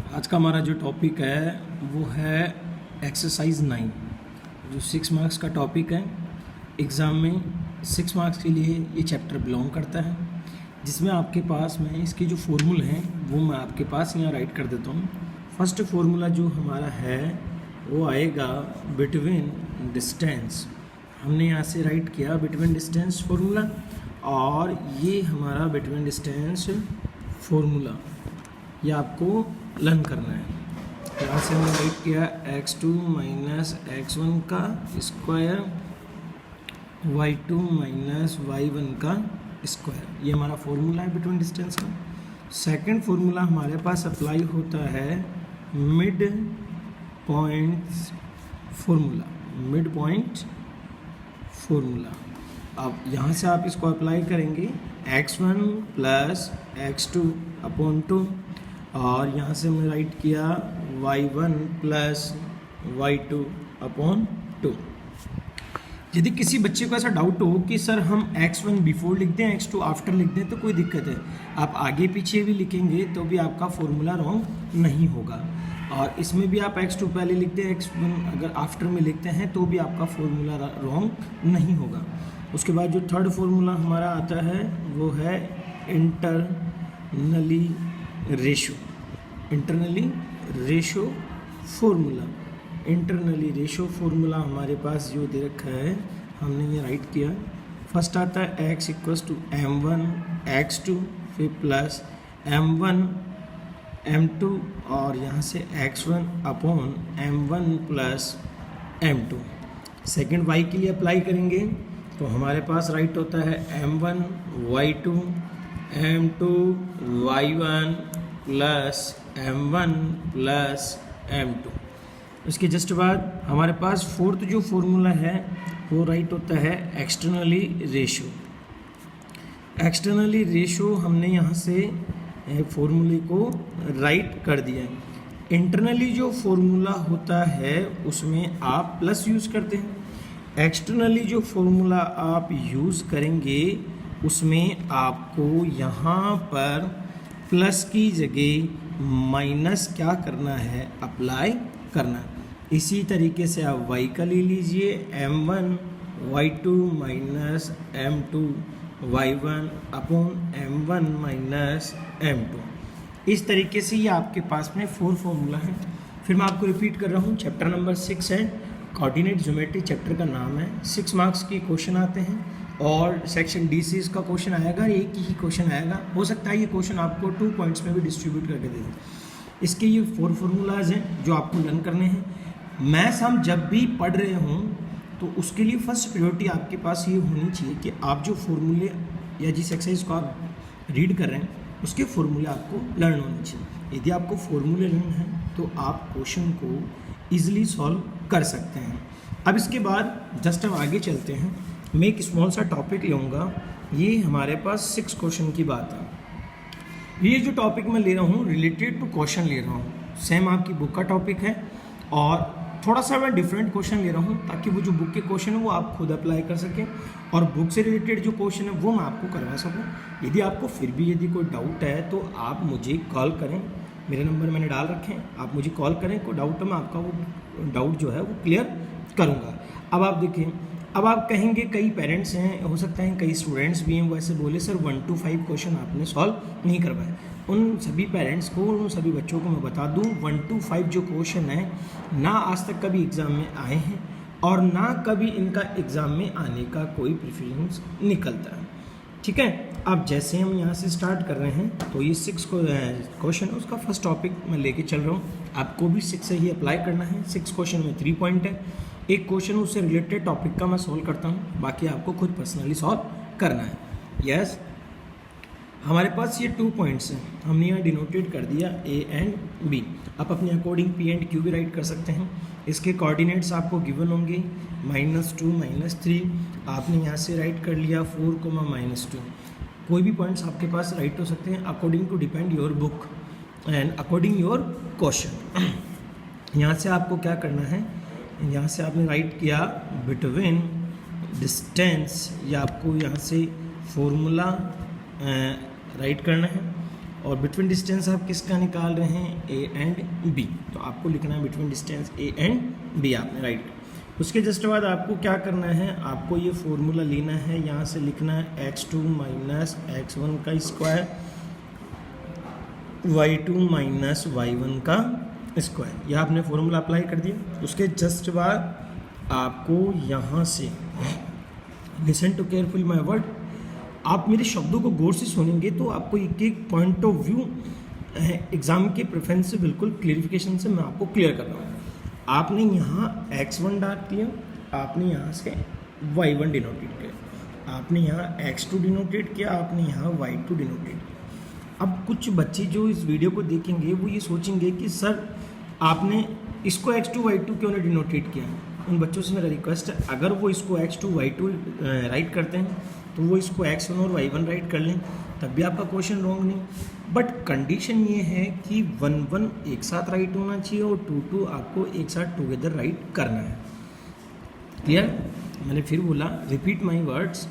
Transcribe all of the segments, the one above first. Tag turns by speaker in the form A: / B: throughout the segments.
A: आज का हमारा जो टॉपिक है वो है एक्सरसाइज 9 जो 6 मार्क्स का टॉपिक है। एग्ज़ाम में 6 मार्क्स के लिए ये चैप्टर बिलोंग करता है, जिसमें आपके पास में इसके जो फॉर्मूले हैं वो मैं आपके पास यहाँ राइट कर देता हूँ। फर्स्ट फार्मूला जो हमारा है वो आएगा बिटवीन डिस्टेंस। हमने यहाँ से राइट किया बिटवीन डिस्टेंस फार्मूला, और ये हमारा बिटवीन डिस्टेंस फार्मूला ये आपको लर्न करना है। यहाँ से हमने राइट किया x2 माइनस x1 का स्क्वायर, y2 माइनस y1 का स्क्वायर। ये हमारा फॉर्मूला है बिटवीन डिस्टेंस का। सेकंड फार्मूला हमारे पास अप्लाई होता है mid point formula. Mid point formula, अब यहाँ से आप इसको अप्लाई करेंगे x1 प्लस x2 अपॉन 2, और यहाँ से हमने राइट किया y1 प्लस y2 अपॉन 2। यदि किसी बच्चे को ऐसा डाउट हो कि सर हम x1 बिफोर लिख दें x2 आफ्टर लिख दें तो कोई दिक्कत है, आप आगे पीछे भी लिखेंगे तो भी आपका फॉर्मूला रॉन्ग नहीं होगा। और इसमें भी आप x2 पहले लिख दें x1 अगर आफ्टर में लिखते हैं तो भी आपका फॉर्मूला रॉन्ग नहीं होगा। उसके बाद जो थर्ड फार्मूला हमारा आता है वो है internally ratio. Internally ratio formula. Internally ratio formula हमारे पास जो दे रखा है हमने ये राइट किया। फर्स्ट आता है x equals to m1 x2 फिर प्लस m1 m2 और यहाँ से x1 upon m1 plus m2। Second y के लिए अप्लाई करेंगे तो हमारे पास राइट होता है m1 y2 m2 y1 plus m1 plus m2। उसके जस्ट बाद हमारे पास फोर्थ जो फॉर्मूला है वो राइट होता है एक्सटर्नली रेशो। एक्सटर्नली रेशो हमने यहाँ से फॉर्मूले को राइट कर दिया है। इंटरनली जो फॉर्मूला होता है उसमें आप प्लस यूज़ करते हैं। एक्सटर्नली जो फॉर्मूला आप यूज़ करेंगे उसमें आपको यहाँ पर प्लस की जगह माइनस क्या करना है, अप्लाई करना है। इसी तरीके से आप y का ले लीजिए m1 y2 minus m2 y1 upon m1 minus m2। इस तरीके से ये आपके पास में 4 फार्मूला है। फिर मैं आपको रिपीट कर रहा हूँ, चैप्टर नंबर 6 है, कोऑर्डिनेट ज्योमेट्री चैप्टर का नाम है। 6 मार्क्स के क्वेश्चन आते हैं और सेक्शन डी से इसका क्वेश्चन आएगा, एक ही क्वेश्चन आएगा। हो सकता है ये क्वेश्चन आपको 2 पॉइंट्स में भी डिस्ट्रीब्यूट करके दे दें। इसके ये 4 फार्मूलाज हैं जो आपको लर्न करने हैं। मैथ्स हम जब भी पढ़ रहे हों तो उसके लिए फर्स्ट प्रायोरिटी आपके पास ये होनी चाहिए कि आप जो फॉर्मूले या जिस एक्सरसाइज को आप रीड कर रहे हैं उसके फॉर्मूले आपको लर्न होने चाहिए। यदि आपको फॉर्मूले लर्न हैं तो आप क्वेश्चन को ईजिली सॉल्व कर सकते हैं। अब इसके बाद जस्ट हम आगे चलते हैं। मैं एक स्मॉल सा टॉपिक लूँगा, ये हमारे पास 6 क्वेश्चन की बात है। ये जो टॉपिक मैं ले रहा हूँ रिलेटेड टू क्वेश्चन ले रहा हूँ, सेम आपकी बुक का टॉपिक है और थोड़ा सा मैं डिफरेंट क्वेश्चन ले रहा हूँ ताकि वो जो बुक के क्वेश्चन है वो आप खुद अप्लाई कर सकें और बुक से रिलेटेड जो क्वेश्चन है वो मैं आपको करवा सकूँ। यदि आपको फिर भी यदि कोई डाउट है तो आप मुझे कॉल करें, मेरे नंबर मैंने डाल रखे हैं, आप मुझे कॉल करें। कोई डाउट है मैं आपका वो डाउट जो है वो क्लियर करूँगा। अब आप देखिए, अब आप कहेंगे कई पेरेंट्स हैं, हो सकता है कई स्टूडेंट्स भी हैं, वैसे बोले सर 1 to 5 क्वेश्चन आपने सॉल्व नहीं करवाए। उन सभी पेरेंट्स को, उन सभी बच्चों को मैं बता दूं 1 to 5 जो क्वेश्चन है ना आज तक कभी एग्ज़ाम में आए हैं और ना कभी इनका एग्ज़ाम में आने का कोई प्रेफरेंस निकलता है। ठीक है, अब जैसे हम यहाँ से स्टार्ट कर रहे हैं तो ये 6 क्वेश्चन है, उसका फर्स्ट टॉपिक मैं लेके चल रहा हूँ। आपको भी 6 से ही अप्लाई करना है। 6 क्वेश्चन में 3 पॉइंट है, एक क्वेश्चन उससे रिलेटेड टॉपिक का मैं सॉल्व करता हूँ, बाकी आपको खुद पर्सनली सॉल्व करना है। यस, हमारे पास ये 2 पॉइंट्स हैं, हमने यहाँ डिनोटेड कर दिया A एंड B। आप अपने अकॉर्डिंग P एंड Q भी राइट कर सकते हैं। इसके कोऑर्डिनेट्स आपको गिवन होंगे -2 -3। आपने यहाँ से राइट कर लिया 4, -2। कोई भी पॉइंट्स आपके पास राइट हो सकते हैं according to depend your book and according your question. यहाँ से आपको क्या करना है, यहाँ से आपने राइट किया बिटवीन डिस्टेंस, या आपको यहाँ से फॉर्मूला राइट करना है और बिटवीन डिस्टेंस आप किसका निकाल रहे हैं, ए एंड बी, तो आपको लिखना है between distance a and b आपने, राइट। उसके जस्ट बाद आपको क्या करना है, आपको ये फॉर्मूला लेना है, यहाँ से लिखना है x2 माइनस x1 का स्क्वायर y2 माइनस y1 का स्क्वायर, यह आपने फॉर्मूला अप्लाई कर दिया। उसके जस्ट बाद आपको यहाँ से listen to careful my word, आप मेरे शब्दों को गौर से सुनेंगे तो आपको एक एक पॉइंट ऑफ व्यू एग्जाम के प्रेफरेंस से बिल्कुल क्लियरिफिकेशन से मैं आपको क्लियर कर रहा हूँ। आपने यहाँ x1 डाल दिया, आपने यहाँ से y1 डिनोटेट किया, आपने यहाँ x2 डिनोटेट किया, आपने यहाँ y2 डिनोटेट किया। अब कुछ बच्चे जो इस वीडियो को देखेंगे वो ये सोचेंगे कि सर आपने इसको x2 y2 क्यों नहीं डिनोटेट किया। उन बच्चों से मेरा रिक्वेस्ट है, अगर वो इसको x2 y2 राइट करते हैं तो वो इसको x1 और y1 राइट कर लें, तब भी आपका क्वेश्चन रॉन्ग नहीं। बट कंडीशन ये है कि 1 एक साथ राइट होना चाहिए और 2 आपको एक साथ टुगेदर राइट करना है। क्लियर? मैंने फिर बोला, repeat my words,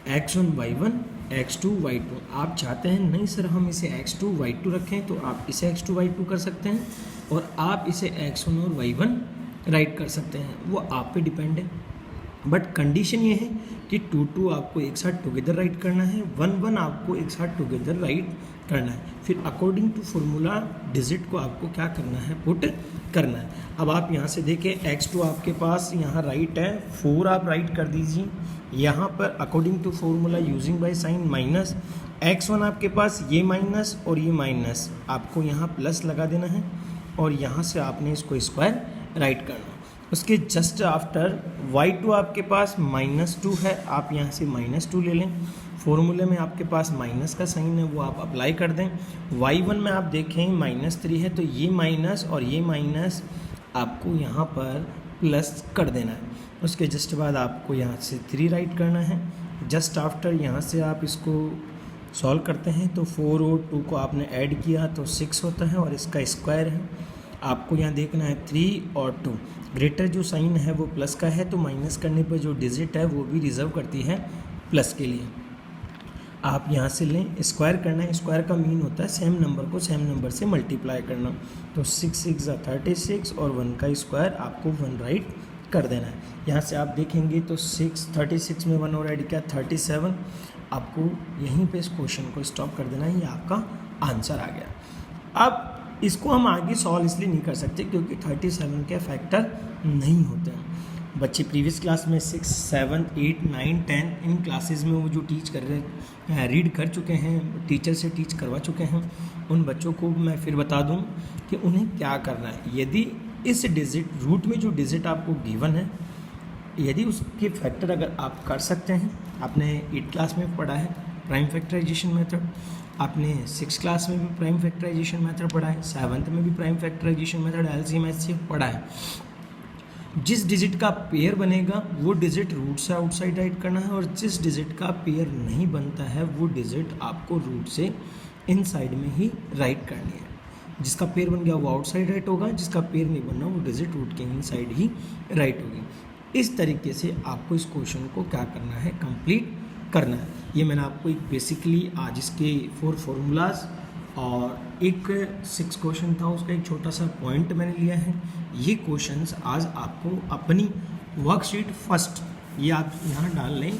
A: x1 y1 x2 y2। आप चाहते हैं नहीं सर हम इसे x2 y2 रखें तो आप इसे x2 y2 कर सकते हैं, और आप इसे x1 और y1 राइट कर सकते हैं, वो आप पे डिपेंड है। बट कंडीशन ये है कि 2 आपको एक साथ टुगेदर राइट करना है, 1 आपको एक साथ टुगेदर राइट करना है। फिर अकॉर्डिंग टू फॉर्मूला डिजिट को आपको क्या करना है, पुट करना है। अब आप यहाँ से देखें, x2 आपके पास यहाँ राइट है, 4 आप राइट कर दीजिए। यहाँ पर according to formula using by sign minus, x1 आपके पास ये माइनस और ये माइनस, आपको यहाँ प्लस लगा देना है और यहाँ से आपने इसको स्क्वायर राइट करना। उसके जस्ट आफ्टर y2 आपके पास -2 है, आप यहाँ से -2 ले लें। फॉर्मूले में आपके पास माइनस का साइन है, वो आप अप्लाई कर दें। y1 में आप देखें -3 है, तो ये माइनस और ये माइनस आपको यहाँ पर प्लस कर देना है। उसके जस्ट बाद आपको यहाँ से 3 राइट करना है। जस्ट आफ्टर यहाँ से आप इसको सॉल्व करते हैं तो 4 और 2 को आपने ऐड किया तो 6 होता है और इसका स्क्वायर है। आपको यहाँ देखना है 3 और 2, ग्रेटर जो साइन है वो प्लस का है, तो माइनस करने पर जो डिजिट है वो भी रिजर्व करती है प्लस के लिए। आप यहाँ से लें, स्क्वायर करना है, स्क्वायर का मीन होता है सेम नंबर को सेम नंबर से मल्टीप्लाई करना। तो 6 6 36 और 1 का स्क्वायर आपको 1 राइट कर देना है। यहाँ से आप देखेंगे तो 36 में 1 और ऐड किया 37, आपको यहीं पे इस क्वेश्चन को स्टॉप कर देना है, ये आपका आंसर आ गया। अब इसको हम आगे सॉल्व इसलिए नहीं कर सकते क्योंकि 37 के फैक्टर नहीं होते हैं। बच्चे प्रीवियस क्लास में 6, 7, 8, 9, 10 इन क्लासेस में वो जो टीच कर रहे हैं, रीड कर चुके हैं, टीचर से टीच करवा चुके हैं, उन बच्चों को मैं फिर बता दूं कि उन्हें क्या करना है। यदि इस डिजिट रूट में जो डिजिट आपको गिवन है, यदि उसके फैक्टर अगर आप कर सकते हैं, आपने 8 क्लास में पढ़ा है प्राइम फैक्टराइजेशन मेथड, आपने 6 क्लास में भी प्राइम फैक्टराइजेशन मेथड पढ़ा है, 7th में भी prime factorization method LCM HCF पढ़ा है। जिस डिजिट का पेयर बनेगा वो डिजिट रूट से आउटसाइड राइट करना है, और जिस डिजिट का पेयर नहीं बनता है वो डिजिट आपको रूट से इनसाइड में ही राइट करनी है। जिसका पेयर बन गया वो आउटसाइड राइट होगा, जिसका पेयर नहीं बनना वो डिजिट रूट के इनसाइड ही राइट होगी। इस तरीके से आपको इस क्वेश्चन को क्या करना है, कंप्लीट करना है। ये मैंने आपको एक बेसिकली आज इसके 4 फार्मूलाज और एक 6 क्वेश्चन था उसका एक छोटा सा पॉइंट मैंने लिया है। ये क्वेश्चंस आज आपको अपनी वर्कशीट फर्स्ट, ये आप यहाँ डाल लें,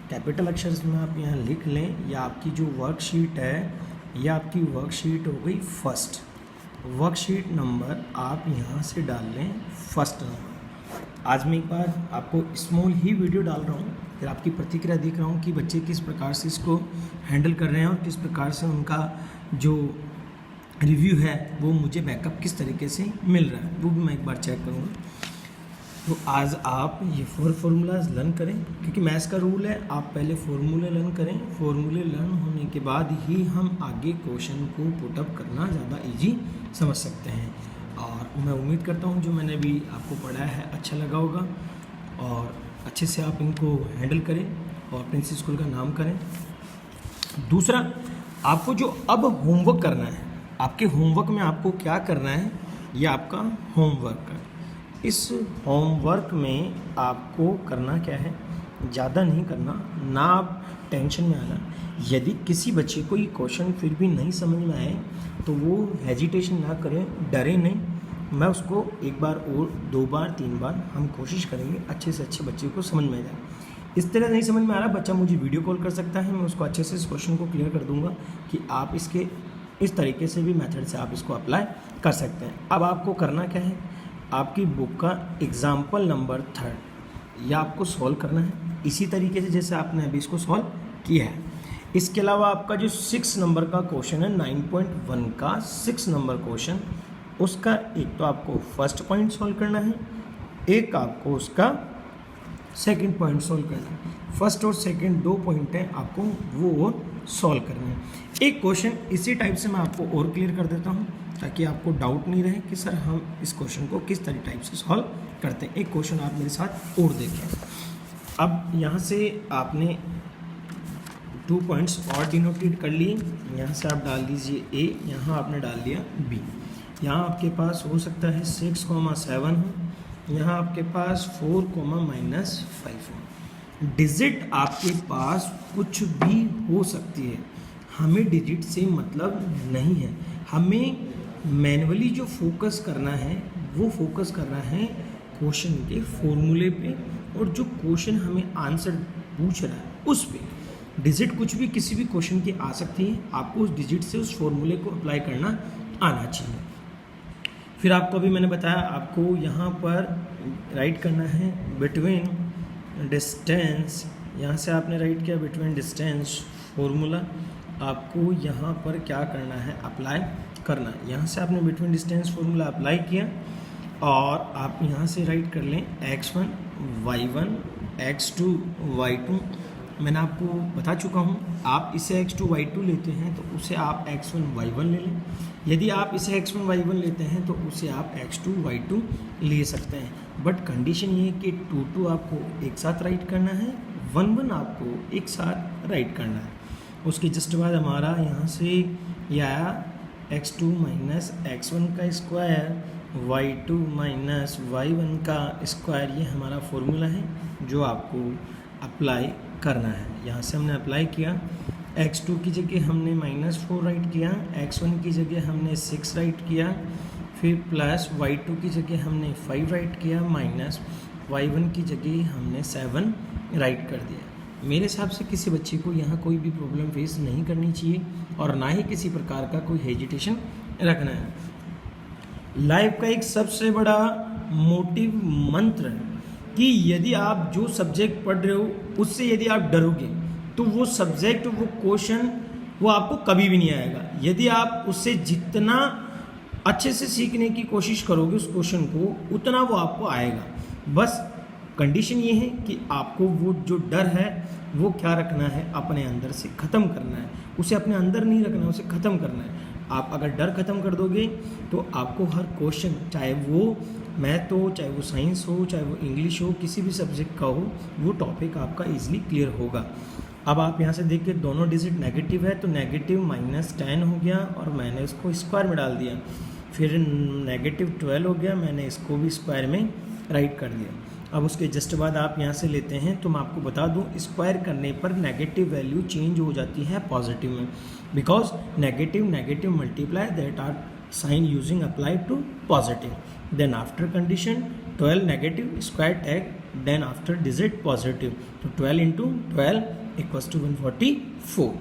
A: कैपिटल अक्षर में आप यहाँ लिख लें, या आपकी जो वर्कशीट है ये आपकी वर्कशीट हो गई फर्स्ट। वर्कशीट नंबर आप यहाँ से डाल लें फर्स्ट नंबर। आज मैं एक बार आपको स्मॉल ही वीडियो डाल रहा हूँ, फिर आपकी प्रतिक्रिया देख रहा हूँ कि बच्चे किस प्रकार से इसको हैंडल कर रहे हैं और किस प्रकार से उनका जो रिव्यू है वो मुझे बैकअप किस तरीके से मिल रहा है, वो भी मैं एक बार चेक करूँगा। तो आज आप ये 4 फार्मूलाज लर्न करें, क्योंकि मैथ्स का रूल है आप पहले फार्मूले लर्न करें। फार्मूले लर्न होने के बाद ही हम आगे क्वेश्चन को पुटअप करना ज़्यादा इजी समझ सकते हैं। और मैं उम्मीद करता हूँ जो मैंने अभी आपको पढ़ाया है अच्छा लगा होगा और अच्छे से आप इनको हैंडल करें और प्रिंस स्कूल का नाम करें। दूसरा, आपको जो अब होमवर्क करना है, आपके होमवर्क में आपको क्या करना है, ये आपका होमवर्क है। इस होमवर्क में आपको करना क्या है, ज़्यादा नहीं करना, ना आप टेंशन में आना। यदि किसी बच्चे को ये क्वेश्चन फिर भी नहीं समझ में आए तो वो हेजिटेशन ना करें, डरे नहीं। मैं उसको एक बार और 2 बार 3 बार हम कोशिश करेंगे अच्छे से अच्छे बच्चे को समझ में आ जाए। इस तरह नहीं समझ में आ रहा, बच्चा मुझे वीडियो कॉल कर सकता है, मैं उसको अच्छे से इस क्वेश्चन को क्लियर कर दूंगा कि आप इसके इस तरीके से भी मेथड से आप इसको अप्लाई कर सकते हैं। अब आपको करना क्या है, आपकी बुक का एग्जाम्पल नंबर 3 या आपको सॉल्व करना है इसी तरीके से जैसे आपने अभी इसको सॉल्व किया है। इसके अलावा आपका जो 6 नंबर का क्वेश्चन है 9.1 का 6 नंबर क्वेश्चन, उसका एक तो आपको फर्स्ट पॉइंट सॉल्व करना है, एक आपको उसका सेकंड पॉइंट सॉल्व करना है। फर्स्ट और सेकंड 2 पॉइंट हैं, आपको वो और सॉल्व करना है। एक क्वेश्चन इसी टाइप से मैं आपको और क्लियर कर देता हूँ ताकि आपको डाउट नहीं रहे कि सर हम इस क्वेश्चन को किस तरह टाइप से सॉल्व करते हैं। एक क्वेश्चन आप मेरे साथ और देखें। अब यहाँ से आपने 2 पॉइंट्स और डिनोटेड कर लिए, यहाँ से आप डाल दीजिए ए, यहाँ आपने डाल दिया बी। यहाँ आपके पास हो सकता है 6,7 हो, यहाँ आपके पास 4,-5 हो। डिजिट आपके पास कुछ भी हो सकती है, हमें डिजिट से मतलब नहीं है। हमें मैन्युअली जो फोकस करना है वो फोकस करना है क्वेश्चन के फॉर्मूले पे, और जो क्वेश्चन हमें आंसर पूछ रहा है उस पे। डिजिट कुछ भी किसी भी क्वेश्चन की आ सकती है, आपको उस डिजिट से उस फॉर्मूले को अप्लाई करना आना चाहिए। फिर आपको अभी मैंने बताया आपको यहाँ पर राइट करना है बिटवीन डिस्टेंस, यहाँ से आपने राइट किया बिटवीन डिस्टेंस फॉर्मूला, आपको यहाँ पर क्या करना है अप्लाई करना। यहाँ से आपने बिटवीन डिस्टेंस फॉर्मूला अप्लाई किया और आप यहाँ से राइट कर लें x1 y1 x2 y2। मैंने आपको बता चुका हूँ, आप इसे x2 y2 लेते हैं तो उसे आप x1 y1 ले लें, यदि आप इसे x1 y1 लेते हैं तो उसे आप x2 y2 ले सकते हैं। बट कंडीशन ये है कि 2 आपको एक साथ राइट करना है, 1 आपको एक साथ राइट करना है। उसके जस्ट बाद हमारा यहाँ से ये आया x2 माइनस x1 का स्क्वायर y2 माइनस y1 का स्क्वायर, ये हमारा फॉर्मूला है जो आपको अप्लाई करना है। यहाँ से हमने अप्लाई किया, x2 की जगह हमने -4 राइट किया, x1 की जगह हमने 6 राइट किया, फिर प्लस y2 की जगह हमने 5 राइट किया, माइनस y1 की जगह हमने 7 राइट कर दिया। मेरे हिसाब से किसी बच्चे को यहाँ कोई भी प्रॉब्लम फेस नहीं करनी चाहिए और ना ही किसी प्रकार का कोई हेजिटेशन रखना है। लाइफ का एक सबसे बड़ा मोटिव मंत्र है कि यदि आप जो सब्जेक्ट पढ़ रहे हो उससे यदि आप डरोगे तो वो सब्जेक्ट वो क्वेश्चन वो आपको कभी भी नहीं आएगा। यदि आप उससे जितना अच्छे से सीखने की कोशिश करोगे उस क्वेश्चन को, उतना वो आपको आएगा। बस कंडीशन ये है कि आपको वो जो डर है वो क्या रखना है, अपने अंदर से ख़त्म करना है। उसे अपने अंदर नहीं रखना है, उसे ख़त्म करना है। आप अगर डर ख़त्म कर दोगे तो आपको हर क्वेश्चन, चाहे वो मैथ हो, चाहे वो साइंस हो, चाहे वो इंग्लिश हो, किसी भी सब्जेक्ट का हो, वो टॉपिक आपका ईजिली क्लियर होगा। अब आप यहाँ से देखिए दोनों डिजिट नेगेटिव है तो नेगेटिव -10 हो गया और मैंने इसको स्क्वायर में डाल दिया। फिर -12 हो गया, मैंने इसको भी स्क्वायर में राइट कर दिया। अब उसके जस्ट बाद आप यहाँ से लेते हैं तो मैं आपको बता दूँ, स्क्वायर करने पर नेगेटिव वैल्यू चेंज हो जाती है पॉजिटिव में, because negative multiply that are sign using apply to positive. Then after condition 12 negative square tag, then after digit positive, तो 12 × 12 = 144।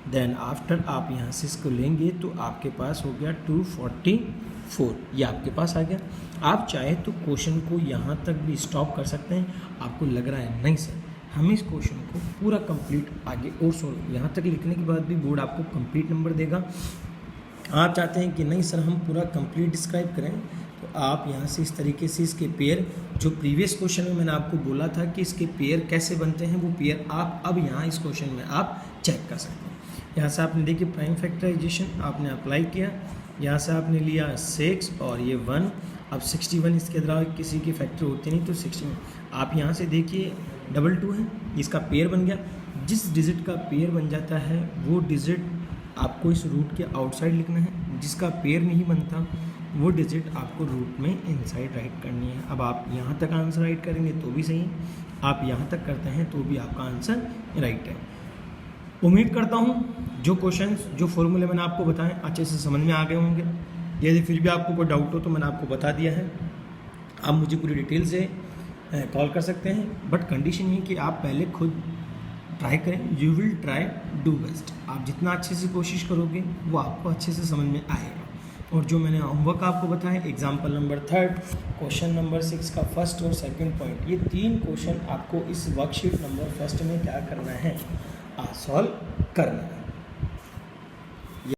A: देन आफ्टर आप यहाँ से इसको लेंगे तो आपके पास हो गया 244, ये आपके पास आ गया। आप चाहे तो क्वेश्चन को यहाँ तक भी स्टॉप कर सकते हैं। आपको लग रहा है नहीं सर हम इस क्वेश्चन को पूरा कंप्लीट आगे और सोल्व, यहाँ तक लिखने के बाद भी बोर्ड आपको कंप्लीट नंबर देगा। आप चाहते हैं कि नहीं सर हम पूरा कंप्लीट डिस्क्राइब करें, तो आप यहाँ से इस तरीके से इसके पेयर, जो प्रीवियस क्वेश्चन में मैंने आपको बोला था कि इसके पेयर कैसे बनते हैं, वो पेयर आप अब यहाँ इस क्वेश्चन में आप चेक कर सकते हैं। यहाँ से आपने देखिए प्राइम फैक्टराइजेशन आपने अप्लाई किया, यहाँ से आपने लिया 6 और ये 1। अब 61 इसके अलावा किसी की फैक्टर होती नहीं तो 61। आप यहाँ से देखिए 2 है, इसका पेयर बन गया। जिस डिजिट का पेयर बन जाता है वो डिजिट आपको इस रूट के आउटसाइड लिखना है, जिसका पेयर नहीं बनता वो डिजिट आपको रूट में इनसाइड राइट करनी है। अब आप यहाँ तक आंसर राइट करेंगे तो भी सही, आप यहाँ तक करते हैं तो भी आपका आंसर राइट है। उम्मीद करता हूँ जो क्वेश्चंस जो फॉर्मूले मैंने आपको बताएं अच्छे से समझ में आ गए होंगे। यदि फिर भी आपको कोई डाउट हो तो मैंने आपको बता दिया है, आप मुझे पूरी डिटेल से कॉल कर सकते हैं। बट कंडीशन ये कि आप पहले खुद ट्राई करें, you will try do best. आप जितना अच्छे से कोशिश करोगे वो आपको अच्छे से समझ में आएगा। और जो मैंने होमवर्क आपको बताया, एग्जाम्पल नंबर 3, क्वेश्चन नंबर 6 का फर्स्ट और सेकंड पॉइंट, ये 3 क्वेश्चन आपको इस वर्कशीट नंबर 1 में क्या करना है, सॉल्व करना है।